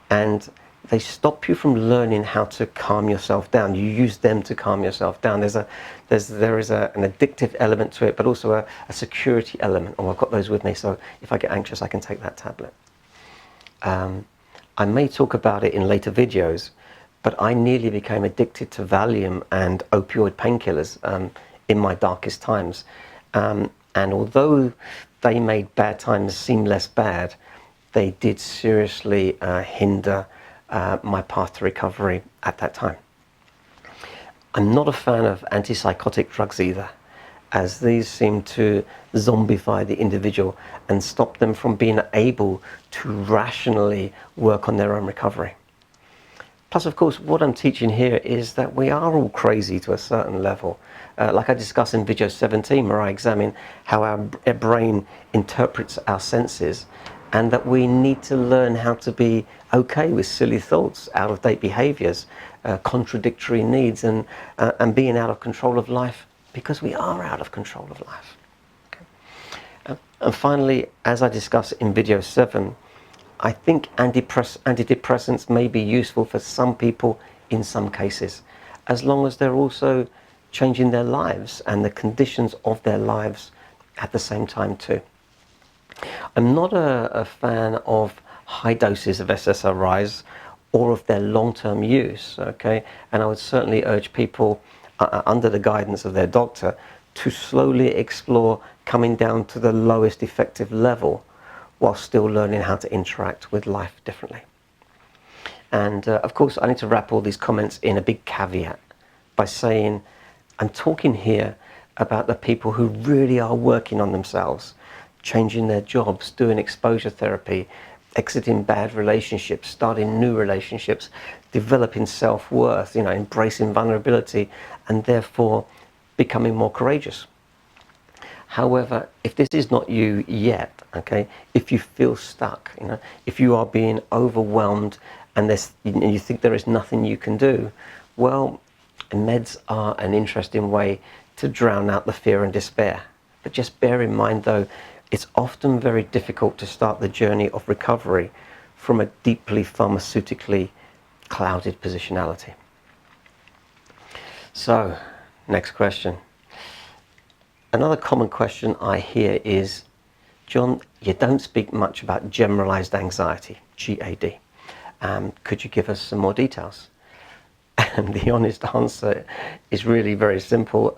and they stop you from learning how to calm yourself down. You use them to calm yourself down. There is an addictive element to it, but also a security element. Oh, I've got those with me, so if I get anxious, I can take that tablet. I may talk about it in later videos, but I nearly became addicted to Valium and opioid painkillers in my darkest times. And although they made bad times seem less bad, they did seriously hinder my path to recovery at that time. I'm not a fan of antipsychotic drugs either, as these seem to zombify the individual and stop them from being able to rationally work on their own recovery. Plus, of course, what I'm teaching here is that we are all crazy to a certain level. Like I discussed in video 17, where I examine how our brain interprets our senses, and that we need to learn how to be okay with silly thoughts, out-of-date behaviors, contradictory needs, and being out of control of life, because we are out of control of life. Okay. And finally, as I discussed in video 7, I think antidepressants may be useful for some people in some cases, as long as they're also changing their lives and the conditions of their lives at the same time too. I'm not a fan of high doses of SSRIs or of their long-term use, okay? And I would certainly urge people under the guidance of their doctor to slowly explore coming down to the lowest effective level while still learning how to interact with life differently. And of course, I need to wrap all these comments in a big caveat by saying I'm talking here about the people who really are working on themselves, changing their jobs, doing exposure therapy, exiting bad relationships, starting new relationships, developing self-worth, embracing vulnerability, and therefore becoming more courageous. However, if this is not you yet, okay, if you feel stuck, if you are being overwhelmed and you think there is nothing you can do, well, meds are an interesting way to drown out the fear and despair. But just bear in mind, though, it's often very difficult to start the journey of recovery from a deeply pharmaceutically clouded positionality. So, next question. Another common question I hear is, John, you don't speak much about generalized anxiety, GAD. Could you give us some more details? And the honest answer is really very simple.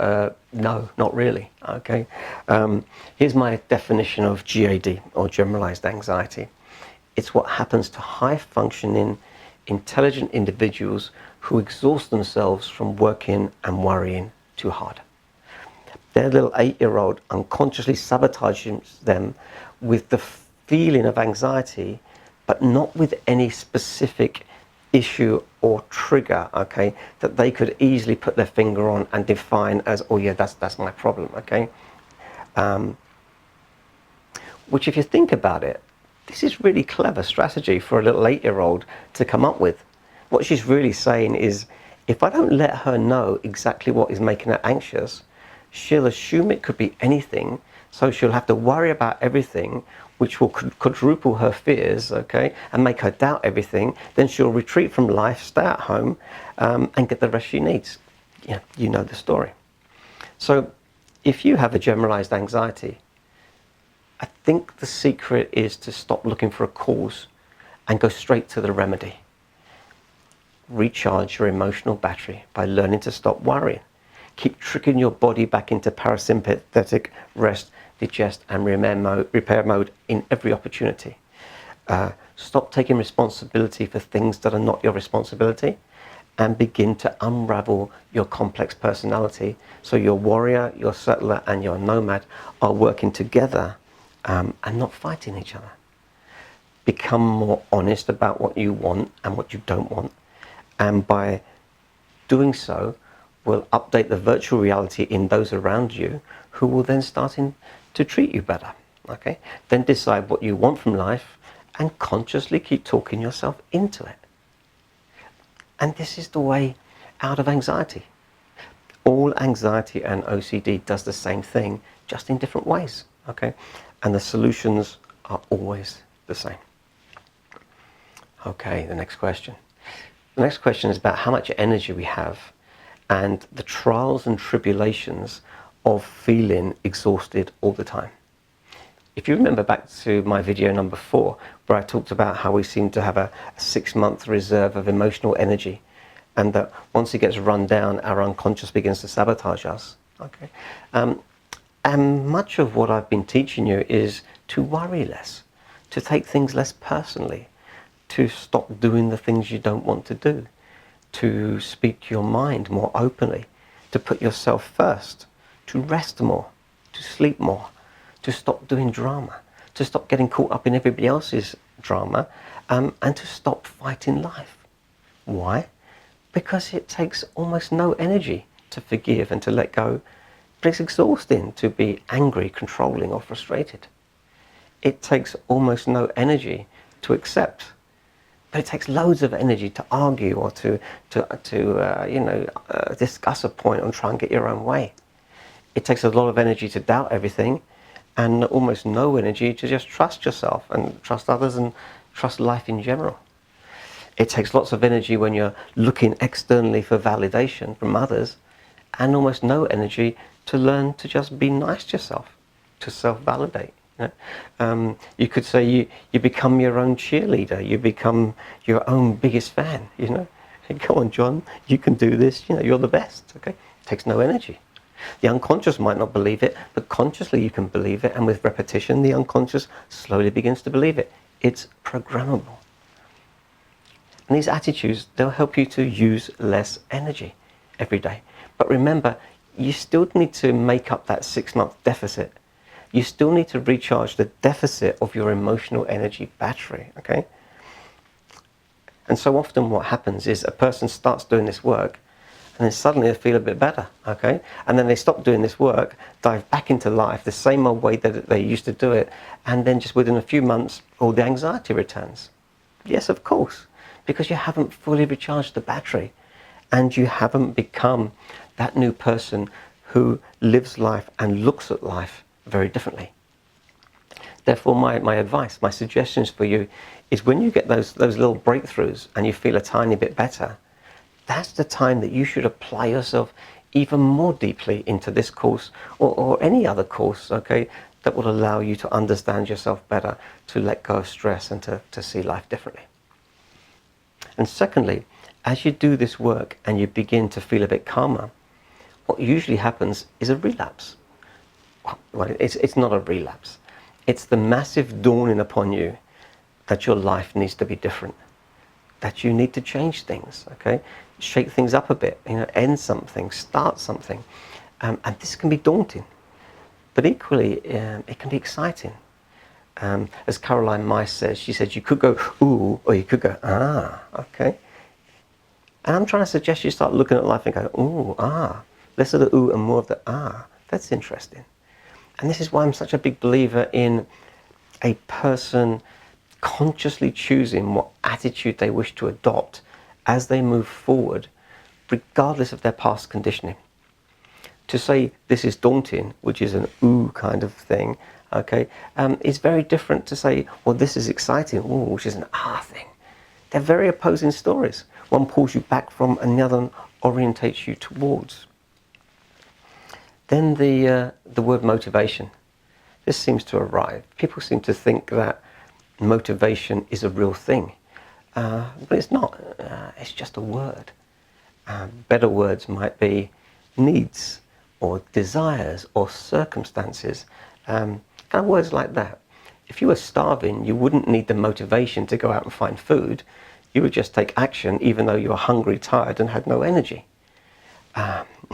No, not really. Okay. Here's my definition of GAD, or generalized anxiety. It's what happens to high-functioning, intelligent individuals who exhaust themselves from working and worrying too hard. Their little 8-year-old unconsciously sabotages them with the feeling of anxiety, but not with any specific issue or trigger, okay, that they could easily put their finger on and define as, oh yeah, that's my problem, okay? Which, if you think about it, this is really clever strategy for a little 8-year-old to come up with. What she's really saying is, if I don't let her know exactly what is making her anxious, she'll assume it could be anything, so she'll have to worry about everything, which will quadruple her fears, okay, and make her doubt everything. Then she'll retreat from life, stay at home, and get the rest she needs. Yeah, you know the story. So if you have a generalized anxiety, I think the secret is to stop looking for a cause and go straight to the remedy. Recharge your emotional battery by learning to stop worrying. Keep tricking your body back into parasympathetic rest, digest and repair mode in every opportunity. Stop taking responsibility for things that are not your responsibility, and begin to unravel your complex personality so your warrior, your settler and your nomad are working together and not fighting each other. Become more honest about what you want and what you don't want, and by doing so will update the virtual reality in those around you, who will then start to treat you better. Okay? Then decide what you want from life and consciously keep talking yourself into it. And this is the way out of anxiety. All anxiety and OCD does the same thing, just in different ways. Okay? And the solutions are always the same. Okay, the next question. The next question is about how much energy we have and the trials and tribulations of feeling exhausted all the time. If you remember back to my video number 4, where I talked about how we seem to have a 6-month reserve of emotional energy, and that once it gets run down, our unconscious begins to sabotage us. Okay, and much of what I've been teaching you is to worry less, to take things less personally, to stop doing the things you don't want to do, to speak your mind more openly, to put yourself first, to rest more, to sleep more, to stop doing drama, to stop getting caught up in everybody else's drama, and to stop fighting life. Why? Because it takes almost no energy to forgive and to let go, but it's exhausting to be angry, controlling or frustrated. It takes almost no energy to accept, but it takes loads of energy to argue or to discuss a point and try and get your own way. It takes a lot of energy to doubt everything, and almost no energy to just trust yourself and trust others and trust life in general. It takes lots of energy when you're looking externally for validation from others, and almost no energy to learn to just be nice to yourself, to self-validate. You could say you become your own cheerleader, you become your own biggest fan. Hey, go on, John, you can do this. You're the best. Okay, it takes no energy. The unconscious might not believe it, but consciously you can believe it, and with repetition the unconscious slowly begins to believe it. It's programmable. And these attitudes, they'll help you to use less energy every day. But remember, you still need to make up that 6-month deficit. You still need to recharge the deficit of your emotional energy battery, okay? And so often what happens is a person starts doing this work, and then suddenly they feel a bit better, okay? And then they stop doing this work, dive back into life the same old way that they used to do it, and then just within a few months, all the anxiety returns. Yes, of course, because you haven't fully recharged the battery, and you haven't become that new person who lives life and looks at life very differently. Therefore, my advice, my suggestions for you is when you get those little breakthroughs and you feel a tiny bit better, that's the time that you should apply yourself even more deeply into this course or any other course, okay, that will allow you to understand yourself better, to let go of stress and to see life differently. And secondly, as you do this work and you begin to feel a bit calmer, what usually happens is a relapse. Well, it's not a relapse. It's the massive dawning upon you that your life needs to be different, that you need to change things, okay? Shake things up a bit, end something, start something. And this can be daunting, but equally it can be exciting. As Caroline Myss says, she said you could go ooh, or you could go ah, okay? And I'm trying to suggest you start looking at life and go ooh, ah, less of the ooh and more of the ah. That's interesting. And this is why I'm such a big believer in a person consciously choosing what attitude they wish to adopt as they move forward, regardless of their past conditioning. to say this is daunting, which is an ooh kind of thing, okay, is very different to say, well, this is exciting, ooh, which is an ah thing. They're very opposing stories. One pulls you back from, and the other orientates you towards. Then the word motivation. This seems to arrive. People seem to think that motivation is a real thing, but it's not. It's just a word. Better words might be needs or desires or circumstances, kind of words like that. If you were starving, you wouldn't need the motivation to go out and find food. You would just take action even though you were hungry, tired and had no energy.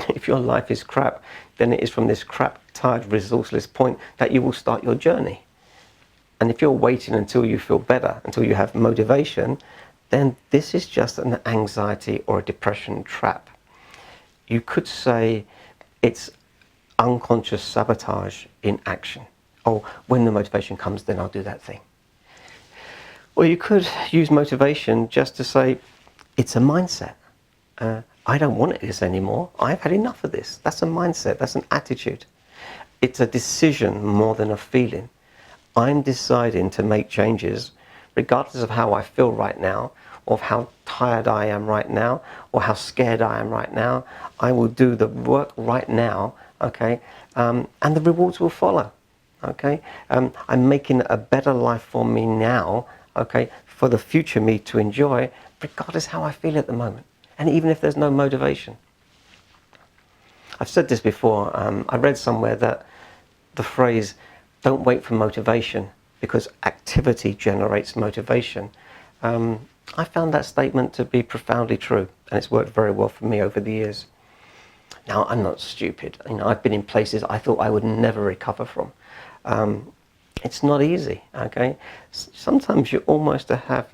If your life is crap, then it is from this crap, tired, resourceless point that you will start your journey. And if you're waiting until you feel better, until you have motivation, then this is just an anxiety or a depression trap. You could say it's unconscious sabotage in action. Oh, when the motivation comes, then I'll do that thing. Or you could use motivation just to say it's a mindset. I don't want this anymore. I've had enough of this. That's a mindset. That's an attitude. It's a decision more than a feeling. I'm deciding to make changes regardless of how I feel right now, or of how tired I am right now, or how scared I am right now. I will do the work right now, okay, and the rewards will follow, okay. I'm making a better life for me now, okay, for the future me to enjoy, regardless how I feel at the moment, and even if there's no motivation. I've said this before. I read somewhere that the phrase, don't wait for motivation because activity generates motivation. I found that statement to be profoundly true, and it's worked very well for me over the years. Now, I'm not stupid. I've been in places I thought I would never recover from. It's not easy, okay? Sometimes you almost have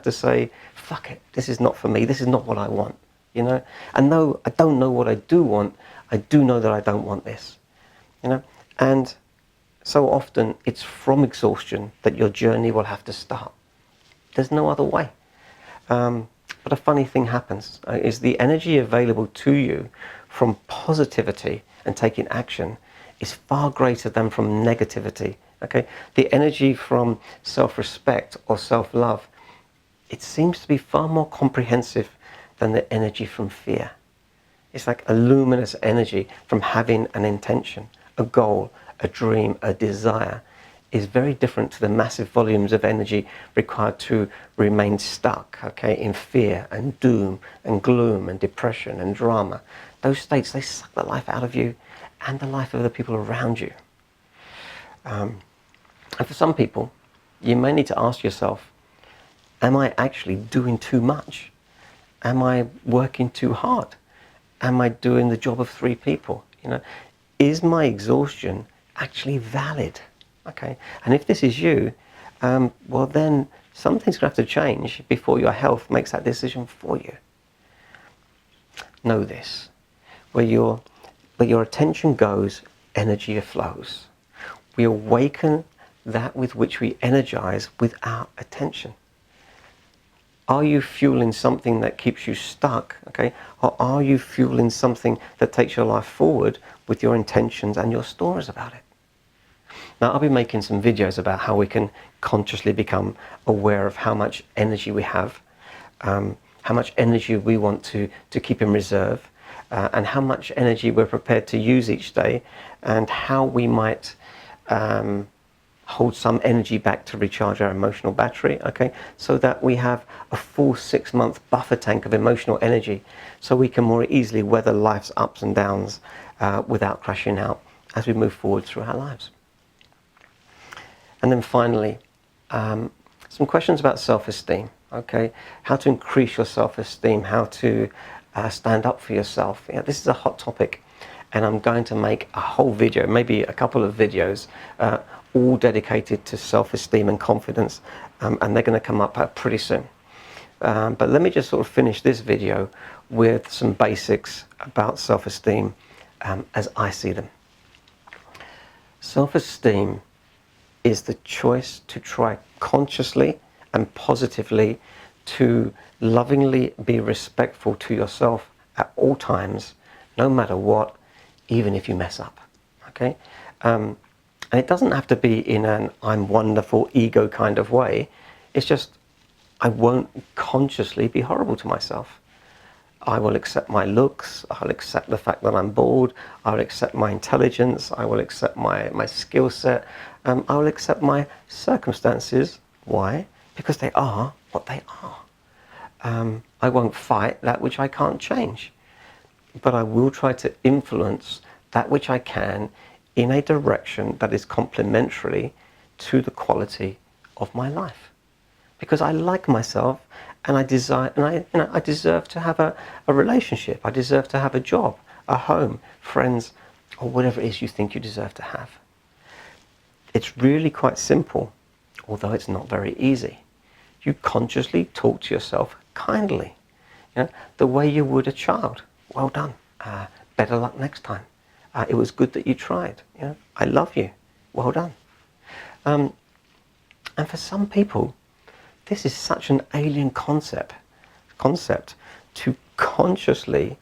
to say, fuck it, this is not for me, this is not what I want, And though I don't know what I do want, I do know that I don't want this, And so often it's from exhaustion that your journey will have to start. There's no other way. But a funny thing happens, is the energy available to you from positivity and taking action is far greater than from negativity, okay? The energy from self-respect or self-love, it seems to be far more comprehensive than the energy from fear. It's like a luminous energy from having an intention, a goal, a dream, a desire, is very different to the massive volumes of energy required to remain stuck, okay, in fear and doom and gloom and depression and drama. Those states, they suck the life out of you and the life of the people around you. And for some people, you may need to ask yourself, am I actually doing too much? Am I working too hard? Am I doing the job of 3 people? Is my exhaustion actually valid? Okay, and if this is you, well then something's going to have to change before your health makes that decision for you. Know this: where your attention goes, energy flows. We awaken that with which we energize with our attention. Are you fueling something that keeps you stuck, okay? Or are you fueling something that takes your life forward with your intentions and your stories about it? Now, I'll be making some videos about how we can consciously become aware of how much energy we have, how much energy we want to keep in reserve, and how much energy we're prepared to use each day, and how we might hold some energy back to recharge our emotional battery, okay, so that we have a full 6-month buffer tank of emotional energy, so we can more easily weather life's ups and downs without crashing out as we move forward through our lives. And then finally, some questions about self-esteem, okay? How to increase your self-esteem, how to stand up for yourself. This is a hot topic, and I'm going to make a whole video, maybe a couple of videos, all dedicated to self-esteem and confidence, and they're going to come up pretty soon. But let me just sort of finish this video with some basics about self-esteem as I see them. Self-esteem is the choice to try consciously and positively to lovingly be respectful to yourself at all times, no matter what, even if you mess up. Okay? And it doesn't have to be in an I'm wonderful ego kind of way. It's just I won't consciously be horrible to myself. I will accept my looks, I'll accept the fact that I'm bald, I'll accept my intelligence, I will accept my skill set, I will accept my circumstances. Why? Because they are what they are. I won't fight that which I can't change, but I will try to influence that which I can in a direction that is complementary to the quality of my life. Because I like myself, and I desire, and I deserve to have a relationship. I deserve to have a job, a home, friends, or whatever it is you think you deserve to have. It's really quite simple, although it's not very easy. You consciously talk to yourself kindly, the way you would a child. Well done. Better luck next time. It was good that you tried. I love you. Well done. And for some people, this is such an alien concept to consciously,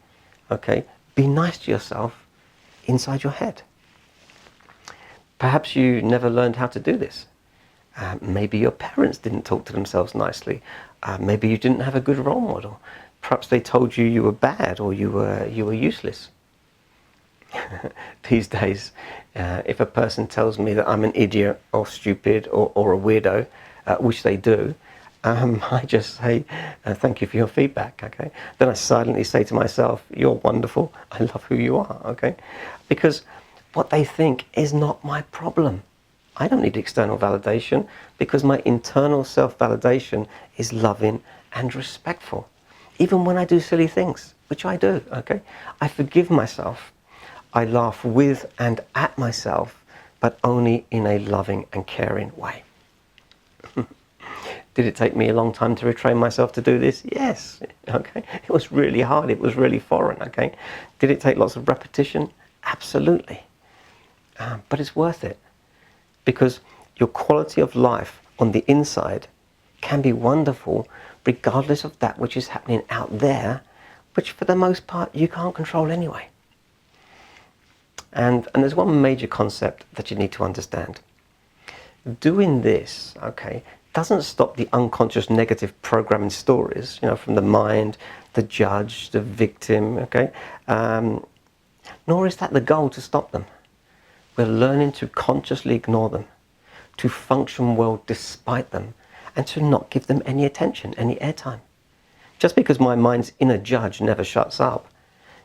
be nice to yourself inside your head. Perhaps you never learned how to do this. Maybe your parents didn't talk to themselves nicely. Maybe you didn't have a good role model. Perhaps they told you were bad or you were useless. These days, if a person tells me that I'm an idiot or stupid or a weirdo, which they do, I just say, thank you for your feedback, okay? Then I silently say to myself, you're wonderful, I love who you are, okay? Because what they think is not my problem. I don't need external validation because my internal self-validation is loving and respectful. Even when I do silly things, which I do, okay? I forgive myself. I laugh with and at myself, but only in a loving and caring way. Did it take me a long time to retrain myself to do this? Yes, okay. It was really hard, it was really foreign, okay. Did it take lots of repetition? Absolutely. But it's worth it, because your quality of life on the inside can be wonderful regardless of that which is happening out there, which for the most part you can't control anyway. And there's one major concept that you need to understand. Doing this, doesn't stop the unconscious negative programming stories, from the mind, the judge, the victim, nor is that the goal to stop them. We're learning to consciously ignore them, to function well despite them, and to not give them any attention, any airtime. Just because my mind's inner judge never shuts up,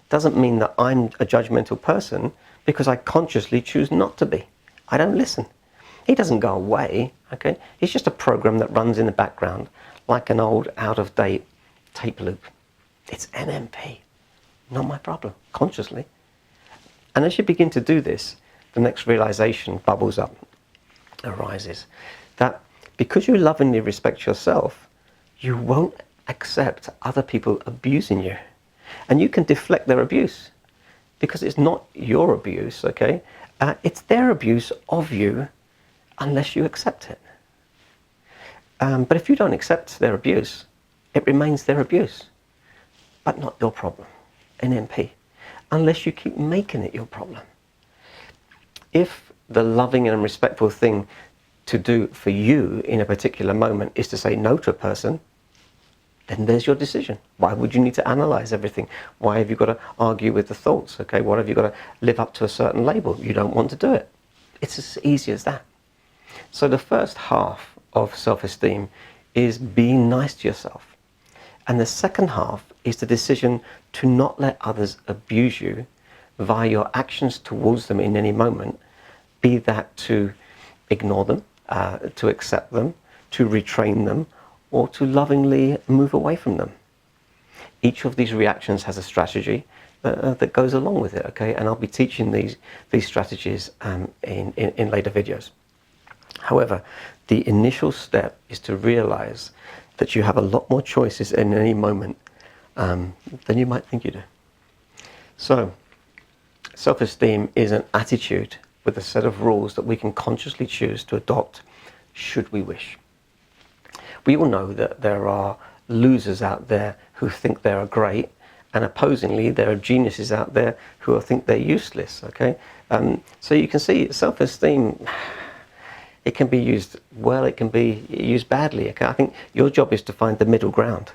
doesn't mean that I'm a judgmental person, because I consciously choose not to be. I don't listen. He doesn't go away, He's just a program that runs in the background, like an old, out-of-date tape loop. It's NMP, not my problem, consciously. And as you begin to do this, the next realization bubbles up, arises, that because you lovingly respect yourself, you won't accept other people abusing you. And you can deflect their abuse, because it's not your abuse, it's their abuse of you, unless you accept it. But if you don't accept their abuse, it remains their abuse, but not your problem, NMP, unless you keep making it your problem. If the loving and respectful thing to do for you in a particular moment is to say no to a person, then there's your decision. Why would you need to analyze everything? Why have you got to argue with the thoughts? Why have you got to live up to a certain label? You don't want to do it. It's as easy as that. So the first half of self-esteem is being nice to yourself. And the second half is the decision to not let others abuse you via your actions towards them in any moment, be that to ignore them, to accept them, to retrain them, or to lovingly move away from them. Each of these reactions has a strategy that goes along with it, And I'll be teaching these strategies in later videos. However, the initial step is to realize that you have a lot more choices in any moment than you might think you do. So, self-esteem is an attitude with a set of rules that we can consciously choose to adopt should we wish. We all know that there are losers out there who think they're great And opposingly, there are geniuses out there who think they're useless, okay? So you can see self-esteem, it can be used well, it can be used badly. Okay? I think your job is to find the middle ground.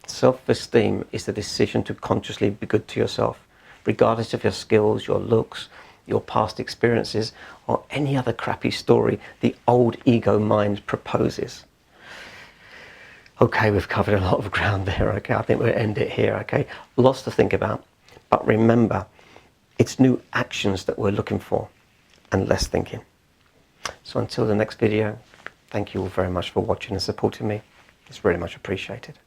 Self-esteem is the decision to consciously be good to yourself, regardless of your skills, your looks, your past experiences, or any other crappy story the old ego mind proposes. Okay, we've covered a lot of ground there, okay? I think we'll end it here, okay? Lots to think about, but remember, it's new actions that we're looking for and less thinking. So until the next video, thank you all very much for watching and supporting me. It's very much appreciated.